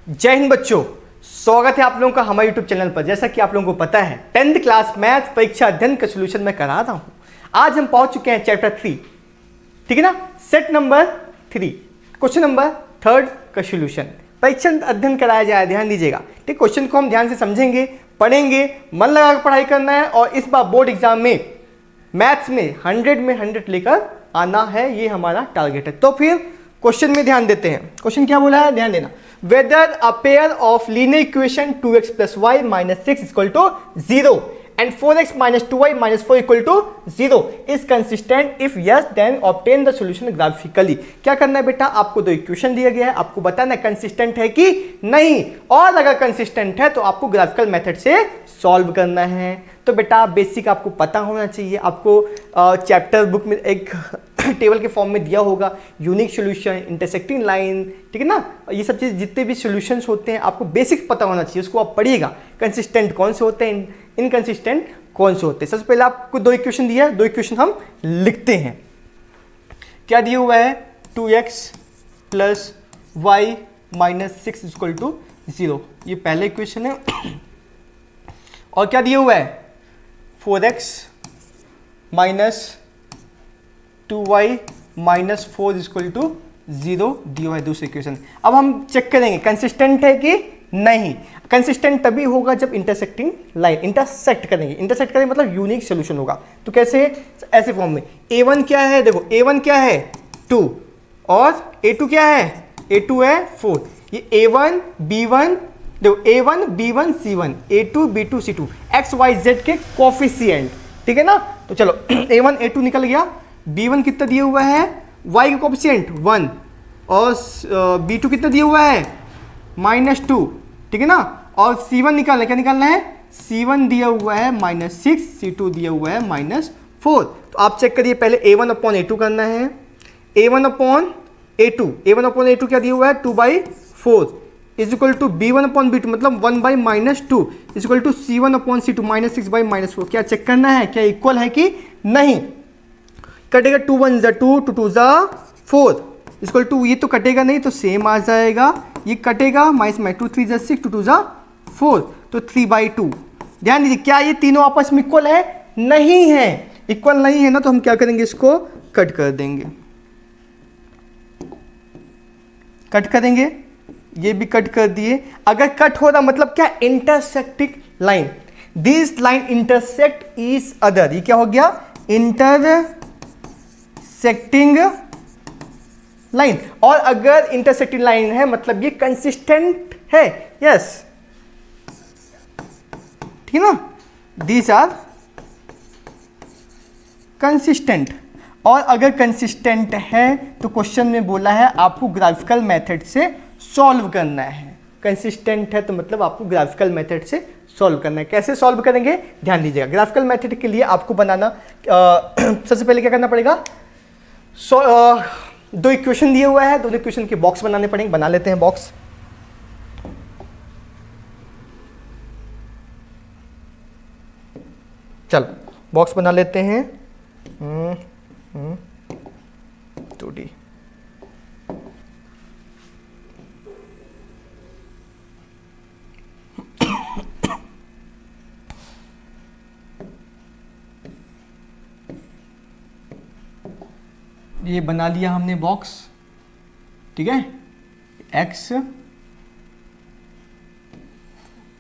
जय हिंद बच्चों, स्वागत है आप लोगों का हमारे YouTube चैनल पर। जैसा कि आप लोगों को पता है 10th क्लास मैथ परीक्षा अध्ययन का सोल्यूशन मैं करा रहा हूं। आज हम पहुंच चुके हैं चैप्टर 3, ठीक है ना, सेट नंबर 3, क्वेश्चन नंबर 3 का सोल्यूशन। परीक्षा अध्ययन कराया जाए, ध्यान दीजिएगा। ठीक, क्वेश्चन को हम ध्यान से समझेंगे, पढ़ेंगे, मन लगा कर पढ़ाई करना है और इस बार बोर्ड एग्जाम में मैथ्स में 100 में 100 लेकर आना है, ये हमारा टारगेट है। तो फिर क्वेश्चन में ध्यान देते हैं। क्वेश्चन क्या बोला है, ध्यान देना। Whether a pair of linear equation 2x plus y minus 6 is equal to 0 and 4x minus 2y minus 4 equal to 0 is consistent, if yes then obtain the solution graphically। क्या करना है बेटा, आपको दो इक्वेशन दिया गया है, आपको बताना है कंसिस्टेंट है कि नहीं, और अगर कंसिस्टेंट है तो आपको ग्राफिकल मेथड से सॉल्व करना है। तो बेटा बेसिक आपको पता होना चाहिए। आपको चैप्टर बुक में एक टेबल के फॉर्म में दिया होगा, यूनिक सॉल्यूशन, इंटरसेक्टिंग लाइन, ठीक है ना, ये सब चीज़ जितने भी सॉल्यूशंस होते हैं आपको बेसिक पता होना चाहिए। उसको आप पढ़िएगा, कंसिस्टेंट कौन से होते हैं, इनकंसिस्टेंट कौन से होते हैं। सबसे पहले आपको दो इक्वेशन दिया है, दो इक्वेशन हम लिखते हैं। क्या दिया हुआ है, 2x plus y minus 6 equal to 0, ये पहला इक्वेशन है। और क्या दिया हुआ है, 4x minus 2y minus 4 equal to 0 दिया हुआ है दूसरी इक्वेशन। अब हम चेक करेंगे कंसिस्टेंट है कि नहीं। कंसिस्टेंट तभी होगा जब इंटरसेक्टिंग लाइन इंटरसेक्ट करेंगे। इंटरसेक्ट करेंगे मतलब यूनिक सोल्यूशन होगा। तो कैसे, ऐसे फॉर्म में a1 क्या है, देखो a1 क्या है 2 और a2 क्या है, a2 है 4। ये a1 b1, देखो a1 b1 c1, a2 b2 c2 x y z के कोफिशिएंट, ठीक है ना। तो चलो a1 a2 निकल गया, b1 कितना दिया हुआ है, y का कोफिशिएंट 1 और b2 कितना दिया हुआ है -2, ठीक है ना। और c1 निकालना, क्या निकालना है, c1 दिया हुआ है -6, c2 दिया हुआ है -4। तो आप चेक करिए, पहले a1 अपॉन a2 करना है। a1 अपॉन a2 क्या दिया हुआ है 2/4 is equal to b1 upon b2 मतलब 1/-2 is equal to c1 upon c2 -6/-4। क्या चेक करना है, क्या इक्वल है कि नहीं। कटेगा 2 1 ज़ा 2, 2 2 ज़ा 4 इक्वल टू, ये तो कटेगा नहीं तो सेम आ जाएगा, ये कटेगा -2 3 ज़ा 6, 2 2 ज़ा 4 तो 3/2। ध्यान दीजिए, क्या ये तीनों आपस में इक्वल है, नहीं है। इक्वल नहीं है ना, तो हम क्या करेंगे, इसको कट कर देंगे, कट करेंगे, ये भी कट कर दिए। अगर कट हो रहा मतलब क्या, intersecting line, this line intersect each other, ये क्या हो गया, इंटरसेक्टिंग लाइन। और अगर इंटरसेक्टिंग लाइन है मतलब ये कंसिस्टेंट है, यस, ठीक ना, दीज आर कंसिस्टेंट। और अगर कंसिस्टेंट है तो क्वेश्चन में बोला है आपको ग्राफिकल मेथड से सॉल्व करना है। कंसिस्टेंट है तो मतलब आपको ग्राफिकल मेथड से सॉल्व करना है। कैसे सॉल्व करेंगे, ध्यान दीजिएगा। ग्राफिकल मेथड के लिए आपको बनाना सबसे पहले क्या करना पड़ेगा, दो इक्वेशन दिए हुआ है, दोनों इक्वेशन के बॉक्स बनाने पड़ेंगे। बना लेते हैं बॉक्स। चलो बॉक्स बना लेते हैं। 2D ये बना लिया हमने बॉक्स, ठीक है, x,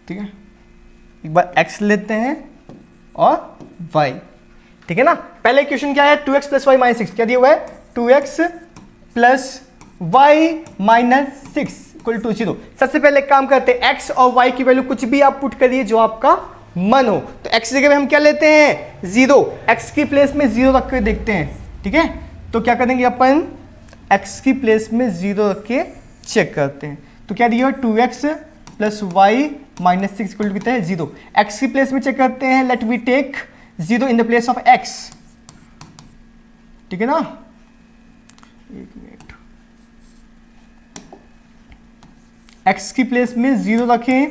ठीक है, एक बार x लेते हैं और y, ठीक है ना। पहले इक्वेशन क्या है, 2x प्लस वाई माइनस 6, क्या दिया हुआ है 2x plus y minus 6 equal to 0। सबसे पहले काम करते हैं, x और y की वैल्यू कुछ भी आप पुट करिए जो आपका मन हो। तो x की जगह में हम क्या लेते हैं 0, x की प्लेस में 0 रख के देखते हैं, ठीक है। तो क्या करेंगे अपन, x की प्लेस में 0 रख के चेक करते हैं। तो क्या दिया 2x plus y minus 6 equal to कितना है 0। x की प्लेस में चेक करते हैं, let we take 0 in the place of x, ठीक है ना। एक मिनट, x की प्लेस में 0 रखें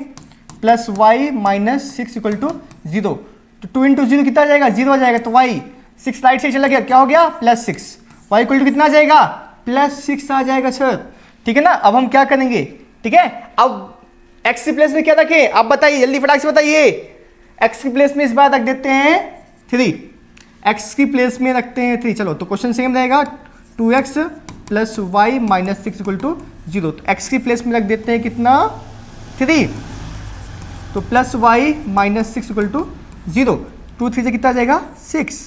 plus y minus 6 equal to 0। तो 2 इंटू 0 कितना आ जाएगा, 0 आ जाएगा। तो y 6 राइट से चला गया, क्या हो गया +6, y इक्वल टू कितना आ जाएगा +6 आ जाएगा सर, ठीक है ना। अब हम क्या करेंगे, ठीक है। अब x के प्लेस में क्या रखें, आप बताइए, जल्दी फटाक से बताइए। x के प्लेस में इस बार रख देते हैं 3, x की प्लेस में रखते हैं 3। चलो तो क्वेश्चन सेम रहेगा, 2x plus y minus 6 equal to 0। तो x की प्लेस में रख देते हैं कितना, 3, तो plus y minus 6 equal to 0। 2 3 से कितना आ जाएगा 6,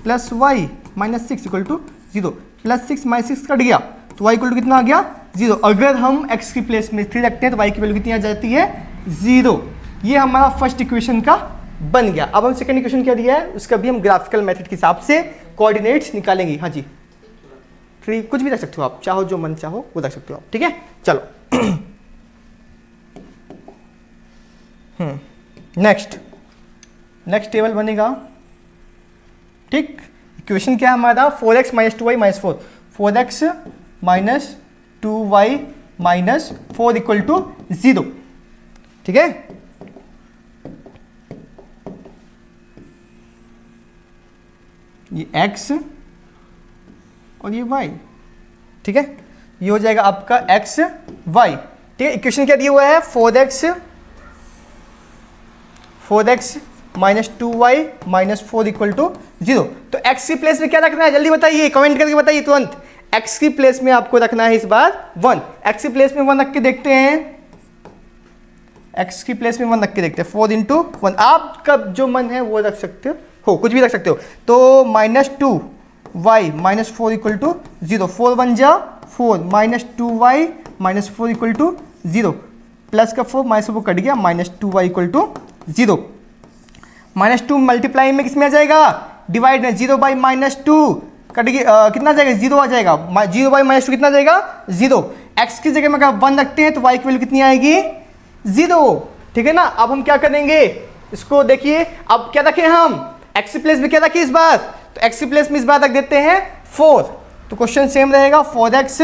plus y minus 6 equal to 0, plus 6 minus 6 cut गया, तो y इक्वल टू कितना आ गया 0। अगर हम x की प्लेस में 3 रखते हैं तो y की वैल्यू कितनी आ जाती है 0। ये हमारा फर्स्ट इक्वेशन का बन गया। अब हम सेकंड इक्वेशन क्या दिया है, उसका भी हम ग्राफिकल मेथड के हिसाब से कोऑर्डिनेट्स निकालेंगे। हाँ जी, 3 कुछ भी रख सकते हो आप, चाहो जो मन चाहो वो रख सकते हो आप, ठीक है। चलो नेक्स्ट टेबल बनेगा, ठीक। इक्वेशन क्या है हमारा, 4x minus 2y minus 4, 4x minus 2y minus 4 equal to 0, ठीक है। ये x और ये y, ठीक है। ये हो जाएगा आपका x y, ठीक है। इक्वेशन क्या दिया हुआ है, 4x minus 2y minus 4 equal to 0। तो x की प्लेस में क्या रखना है, जल्दी बताइए, कमेंट करके बताइए तुरंत। x की प्लेस में आपको रखना है इस बार 1। x की प्लेस में 1 रख के देखते हैं, x की प्लेस में 1 रख के देखते हैं, 4 इंटू 1। आपका जो मन है वो रख सकते हो, कुछ भी रख सकते हो। तो minus 2y minus 4 equal to 0, 4 1 जा 4, minus 2y minus 4 equal to 0, plus का 4 माइनस 4 कट गया, minus 2y equal to 0। Minus 2 multiply में किसमें आ जाएगा, डिवाइड में 0 बाई माइनस 2 कट गया, कितना आ जाएगा 0 आ जाएगा, 0 बाई माइनस 2 कितना आ जाएगा 0। x की जगह में अगर 1 रखते हैं तो y की वैल्यू कितनी आएगी 0, ठीक है ना। अब हम क्या करेंगे, इसको देखिए, अब क्या रखें हम, x की प्लेस में क्या रखें इस बार, तो x की प्लेस में इस बार रख देते हैं 4। तो क्वेश्चन सेम रहेगा, 4x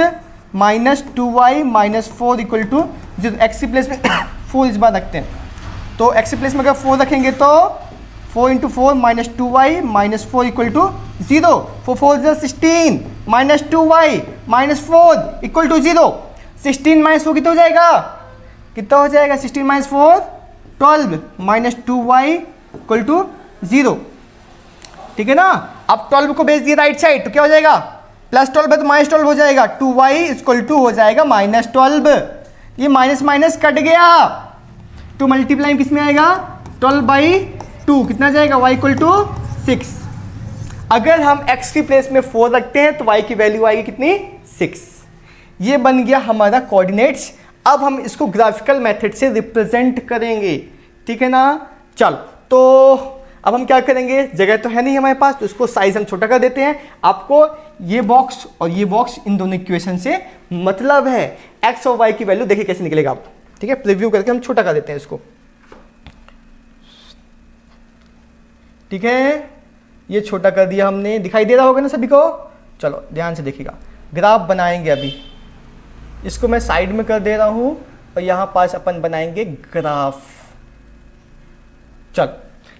minus 2y minus 4 equal to 0। x की प्लेस में 4 इस बार रखते हैं, तो x की प्लेस में अगर 4 रखेंगे तो 4 into 4 minus 2y minus 4 equal to 0, 4 4 16 minus 2y minus 4 equal to 0। 16 minus 4 कितना हो जाएगा, कितना हो जाएगा 16 minus 4 12 minus 2y equal to 0, ठीक है ना। अब 12 को भेज दिए राइट साइड तो क्या हो जाएगा, प्लस 12 है तो माइनस 12 हो जाएगा, 2y इक्वल टू हो जाएगा माइनस 12। ये माइनस माइनस कट गया, 2 मल्टीप्लाई किस में आएगा 12 बाई 2, कितना जाएगा y इक्वल टू 6। अगर हम x की प्लेस में 4 रखते हैं तो y की वैल्यू आएगी कितनी 6। ये बन गया हमारा कोऑर्डिनेट्स। अब हम इसको ग्राफिकल मेथड से रिप्रेजेंट करेंगे, ठीक है ना। चलो तो अब हम क्या करेंगे, जगह तो है नहीं हमारे पास, तो इसको साइज हम छोटा कर देते हैं। आपको ये बॉक्स और ये बॉक्स, इन दोनों इक्वेशन से मतलब है, x और y की वैल्यू देखिए कैसे निकलेगा आप, ठीक है। प्रीव्यू करके हम छोटा कर देते हैं इसको, ठीक है। ये छोटा कर दिया हमने, दिखाई दे रहा होगा ना सभी को। चलो ध्यान से देखिएगा, ग्राफ बनाएंगे अभी, इसको मैं साइड में कर दे रहा हूं और यहां पास अपन बनाएंगे ग्राफ। चलो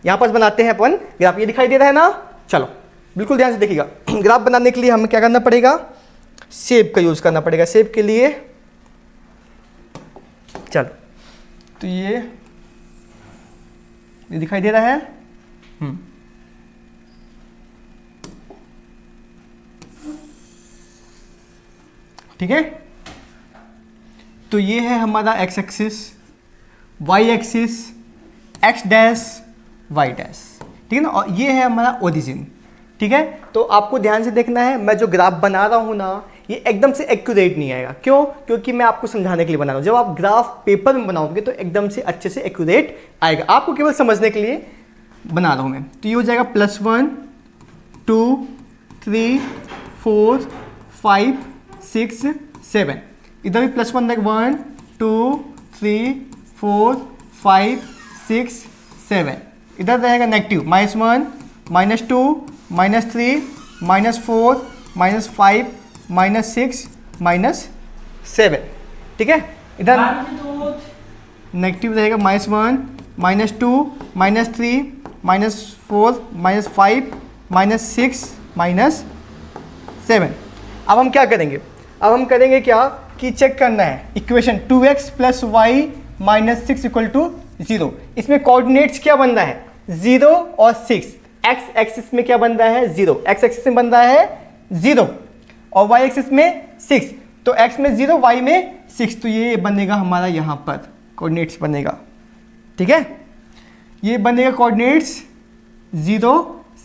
यहां पास बनाते हैं अपन ग्राफ, ये दिखाई दे रहा है ना। चलो बिल्कुल ध्यान से देखिएगा। ग्राफ बनाने के लिए हमें क्या करना पड़ेगा, शेप का यूज करना पड़ेगा। शेप के लिए चलो तो ये दिखाई दे रहा है, ठीक है। तो ये है हमारा x axis, y axis, x dash y dash, ठीक है ना। और ये है हमारा ओरिजिन, ठीक है। तो आपको ध्यान से देखना है, मैं जो ग्राफ बना रहा हूं ना, ये एकदम से एक्यूरेट नहीं आएगा। क्यों, क्योंकि मैं आपको समझाने के लिए बना रहा हूं। जब आप ग्राफ पेपर में बनाओगे तो एकदम से अच्छे से एक्यूरेट आएगा, आपको केवल समझने के लिए बना रहा हूं मैं। तो ये हो जाएगा +1 2 3 4 5 6 7, इधर भी +1 देख, 1 2 3 4 5 6 7, इधर रहेगा नेगेटिव, -1 -2 -3 -4 -5 -6 -7, ठीक है। इधर नेगेटिव रहेगा, -1 -2 -3 -4 -5 -6 -7। अब हम क्या करेंगे, अब हम करेंगे क्या, कि चेक करना है equation 2x plus y minus 6 equal to 0। इसमें कोऑर्डिनेट्स क्या बन रहा है 0 और 6। x एक्सिस में क्या बन रहा है 0, x एक्सिस में बन रहा है 0 और y एक्सिस में 6। तो x में 0 y में 6, तो ये बनेगा हमारा यहाँ पर कोऑर्डिनेट्स बनेगा। ठीक है, ये बनेगा कोऑर्डिनेट्स 0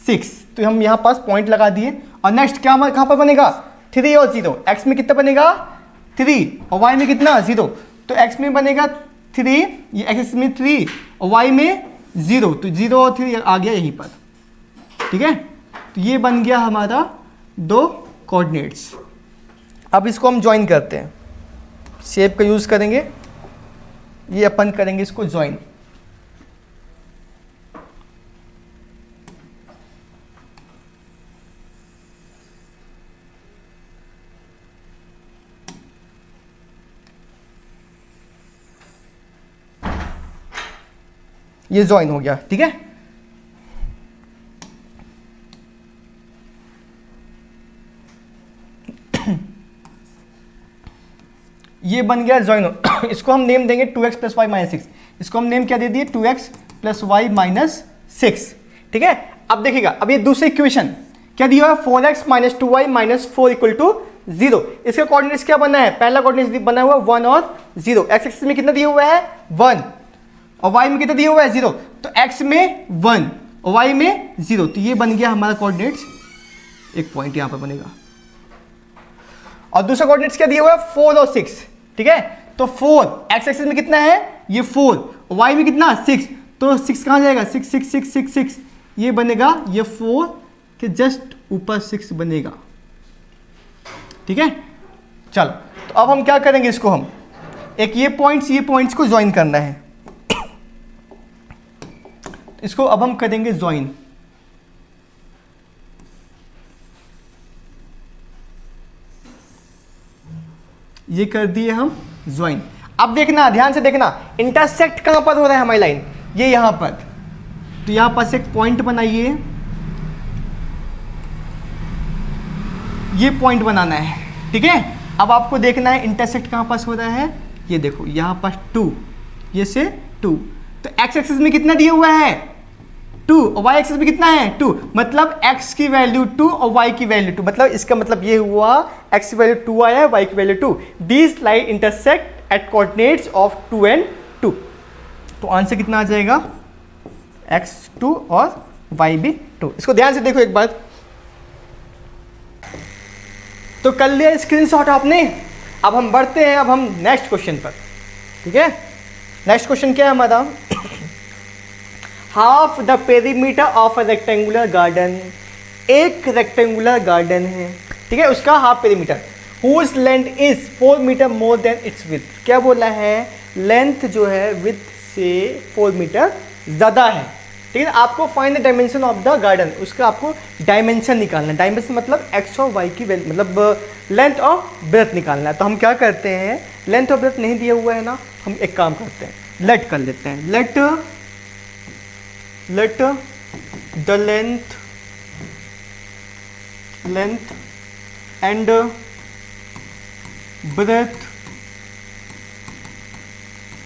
6। तो हम यहाँ पास पॉइंट लगा दिए। और नेक्स्ट क्या हमारा कहाँ पर बनेगा 3 और 0। x में कितना बनेगा 3 और y में कितना 0। तो x में बनेगा 3, ये x में 3 और y में 0, तो 0 और 3 आ गया यहीं पर। ठीक है, तो ये बन गया हमारा 2 कोऑर्डिनेट्स। अब इसको हम ज्वाइन करते हैं, शेप का यूज़ करेंगे, ये अपन करेंगे इसको ज्वाइन। ये ज्वाइन हो गया। ठीक है, ये बन गया ज्वाइन। इसको हम नेम देंगे 2x प्लस वाई माइनस 6। इसको हम नेम क्या दे दिए 2x प्लस वाई माइनस 6। ठीक है, अब देखिएगा, अब ये दूसरी इक्वेशन क्या दिया हुआ है 4x minus 2y minus 4 equal to 0। इसका कोऑर्डिनेट्स क्या बना है, पहला कोऑर्डिनेट्स बना हुआ 1 और 0। x एक्सिस में कितना दिया हुआ है 1 और y में कितना दिया हुआ है 0। तो x में 1 और y में 0, तो ये बन गया हमारा कोऑर्डिनेट्स। एक पॉइंट यहां पर बनेगा। और दूसरा कोऑर्डिनेट्स क्या दिया हुआ है 4 और 6। ठीक है, तो 4 x एक्सिस में कितना है ये 4 और y में कितना 6, तो 6 कहां जाएगा 6 6 6 6 6, ये बनेगा ये 4 के जस्ट ऊपर 6 बनेगा। ठीक है, चलो तो अब हम क्या करेंगे, इसको हम एक ये पॉइंट्स को ज्वाइन करना है। इसको अब हम करेंगे ज्वाइन। ये कर दिए हम ज्वाइन। अब देखना, ध्यान से देखना, इंटरसेक्ट कहां पर हो रहा है हमारी लाइन, ये यहां पर। तो यहां पर एक पॉइंट बनाइए, ये पॉइंट बनाना है। ठीक है, अब आपको देखना है इंटरसेक्ट कहां पास हो रहा है, ये देखो यहां पर 2, ये से 2। तो x एक्सिस में कितना दिया हुआ है 2 और y एक्सिस में कितना है 2, मतलब x की वैल्यू 2 और y की वैल्यू 2। मतलब इसका मतलब ये हुआ x की वैल्यू 2 आया है, y की value 2। These line intersect at coordinates of 2 and 2। तो आंसर कितना आ जाएगा x 2 और y भी 2। इसको ध्यान से देखो एक बार। तो कर लिया स्क्रीनशॉट आपने। अब हम बढ़ते हैं, अब हम नेक्स्ट क्वेश्चन पर। ठीक है, नेक्स्ट क्वेश्चन क्या है हमारा, half the perimeter of a rectangular garden. एक रेक्टेंगुलर गार्डन है, ठीक है, उसका half perimeter, whose length is 4 meter more than its width. क्या बोला है, लेंथ जो है विड्थ से 4 मीटर ज़्यादा है। ठीक है, आपको find the dimension of the garden, उसका आपको डायमेंशन निकालना है। डायमेंशन मतलब एक्स और वाई की वैल्यू, मतलब लेंथ और ब्रेथ निकालना है। तो हम क्या करते हैं, लेंथ और ब्रेथ नहीं दिया हुआ है ना, हम एक काम करते हैं, लेट कर लेते हैं। Let the length and breadth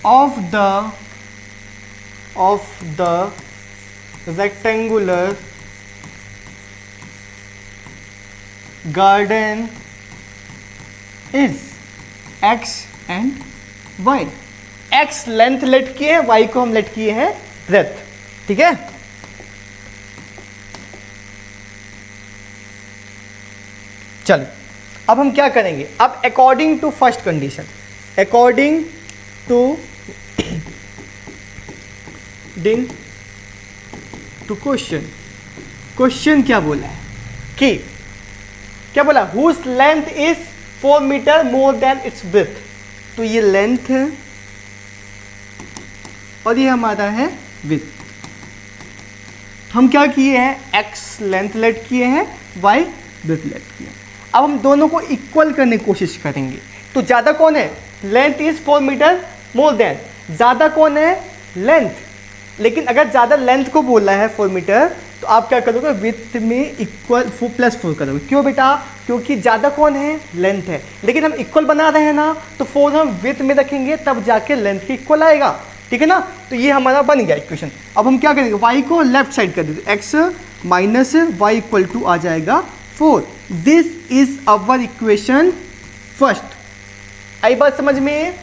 of the rectangular garden is x and y। x length let किए हैं, y को हम लेट किए हैं ब्रेथ। ठीक है, चलो अब हम क्या करेंगे, अब according to first condition, according to question क्या बोला है कि क्या बोला, whose length is 4 meter more than its breadth. तो ये लेंथ है और ये हमारा है विड्थ। हम क्या किए हैं, x लेंथ लेट किए हैं, y ब्रेथ लेट किए हैं। अब हम दोनों को इक्वल करने की कोशिश करेंगे। तो ज़्यादा कौन है, length is 4 meter more than, ज़्यादा कौन है लेंथ। लेकिन अगर ज़्यादा लेंथ को बोला है 4 मीटर, तो आप क्या करोगे, विथ में इक्वल +4 करोगे। क्यों बेटा, क्योंकि ज़्यादा कौन है, लेंथ है। लेकिन हम इक्वल बना रहे हैं ना, तो 4 हम विथ में रखेंगे तब जाके लेंथ के इक्वल आएगा, ठीक है ना। तो ये हमारा बन गया इक्वेशन। अब हम क्या करेंगे, y को लेफ्ट साइड कर देते, x minus Y equal to आ जाएगा 4। This is our equation first. आई बात समझ में।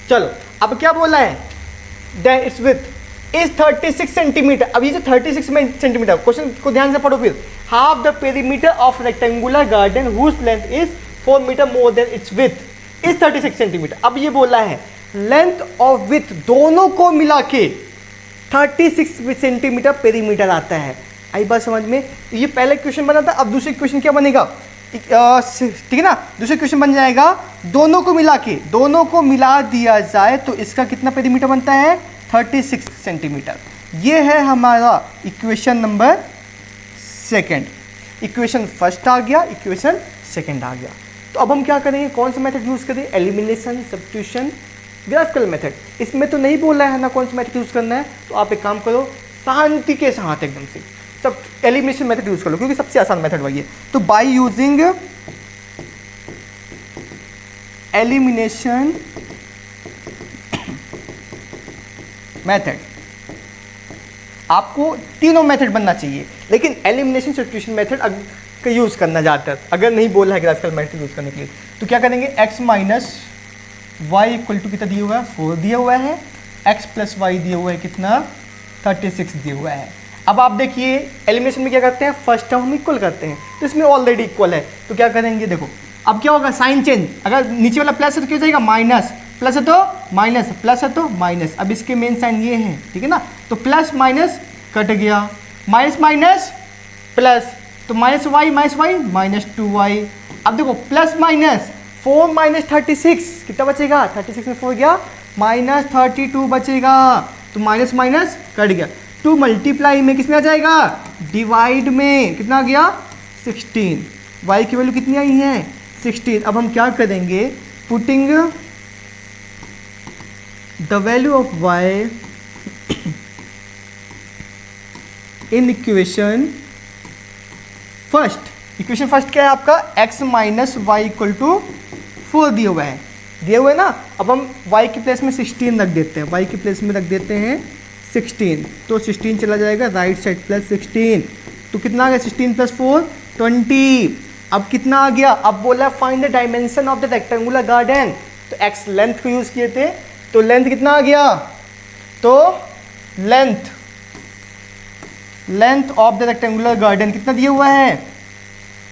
चलो अब क्या बोला है, then it's width is 36 centimetre. अब ये जो 36 सेंटीमीटर, क्वेश्चन को ध्यान से पढ़ो फिर। Half the perimeter of rectangular garden whose length is 4 meter more than it's width is 36 centimetre. अब ये बोला है लेंथ और विथ दोनों को मिला के 36 सेंटीमीटर पेरीमीटर आता है। आई बात समझ में। ये पहले क्वेश्चन बना था, अब दूसरे क्वेश्चन क्या बनेगा, ठीक है ना। दूसरे क्वेश्चन बन जाएगा दोनों को मिला के, दोनों को मिला दिया जाए तो इसका कितना पेरीमीटर बनता है, 36 सेंटीमीटर। ये है हमारा equation number second. Equation first आ गया, इक्वेशन सेकंड आ गया। तो अब हम क्या करेंगे, कौन सा मेथड यूज करें, एलिमिनेशन, सब्स्टिट्यूशन, ग्राफिकल मेथड। इसमें तो नहीं बोला है ना कौन सा मेथड यूज करना है, तो आप एक काम करो, शांति के साथ एकदम से सब एलिमिनेशन मेथड यूज कर लो, क्योंकि सबसे आसान मेथड वही है। तो बाय यूजिंग एलिमिनेशन मेथड, आपको तीनों मेथड बनना चाहिए, लेकिन एलिमिनेशन सब्स्टिट्यूशन मेथड का यूज करना ज़्यादातर, अगर नहीं बोला है ग्राफिकल मेथड यूज करने के लिए। तो क्या करेंगे, x minus Y equal to कितना दिया हुआ है, 4 दिया हुआ है, x प्लस वाई दिया हुआ है कितना, 36 दिया हुआ है। अब आप देखिए एलिमिनेशन में क्या करते हैं, फर्स्ट टर्म हम इक्वल करते हैं, तो इसमें ऑलरेडी इक्वल है, तो क्या करेंगे, देखो अब क्या होगा, साइन चेंज, अगर नीचे वाला प्लस है तो क्या हो जाएगा, माइनस, प्लस है तो माइनस, प्लस है तो माइनस। अब इसके मेन साइन ये है, ठीक है ना, तो प्लस माइनस कट गया, माइनस माइनस प्लस, तो माइनस वाई माइनस 2y। अब देखो प्लस माइनस 4 माइनस 36 कितना बचेगा, 36 में 4 गया, माइनस 32 बचेगा, तो माइनस माइनस कट गया। 2 मल्टीप्लाई में किसमें आ जाएगा, डिवाइड में कितना आ गया, 16। y की वैल्यू कितनी आई है, 16। अब हम क्या करेंगे, putting the value of y in equation first. Equation first क्या है आपका, x minus Y equal to 4 दिया हुआ है, दिया हुआ है ना। अब हम y की प्लेस में 16 रख देते हैं, y की प्लेस में रख देते हैं 16, तो 16 चला जाएगा राइट साइड प्लस 16, तो कितना आ गया, 16 प्लस 4 20। अब कितना आ गया, अब बोला find the dimension of the rectangular garden, तो x लेंथ को यूज़ किए थे, तो लेंथ कितना आ गया, तो length of the rectangular garden कितना दिया हुआ है,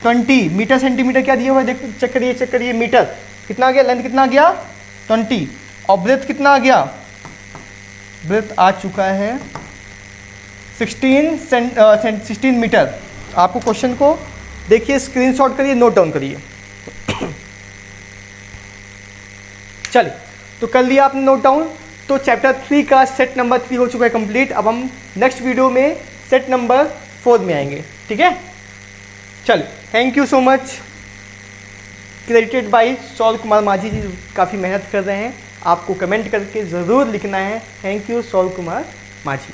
20 मीटर सेंटीमीटर क्या दिया हुआ है, देखो चेक करिए मीटर कितना आ गया, लेंथ कितना आ गया 20, और ब्रेथ कितना आ गया, ब्रेथ आ चुका है 16 मीटर। आपको क्वेश्चन को देखिए, स्क्रीनशॉट करिए, नोट डाउन करिए। चलिए, तो कर लिया आपने नोट डाउन। तो चैप्टर 3 का सेट नंबर 3 हो चुका है कंप्लीट। अब हम नेक्स्ट वीडियो में सेट नंबर 4 में आएंगे, ठीक है। चलिए, thank you so much. Credited bye soul Kumar माझी जी, काफ़ी मेहनत कर रहे हैं, आपको कमेंट करके ज़रूर लिखना है। थैंक यू सौल कुमार माझी।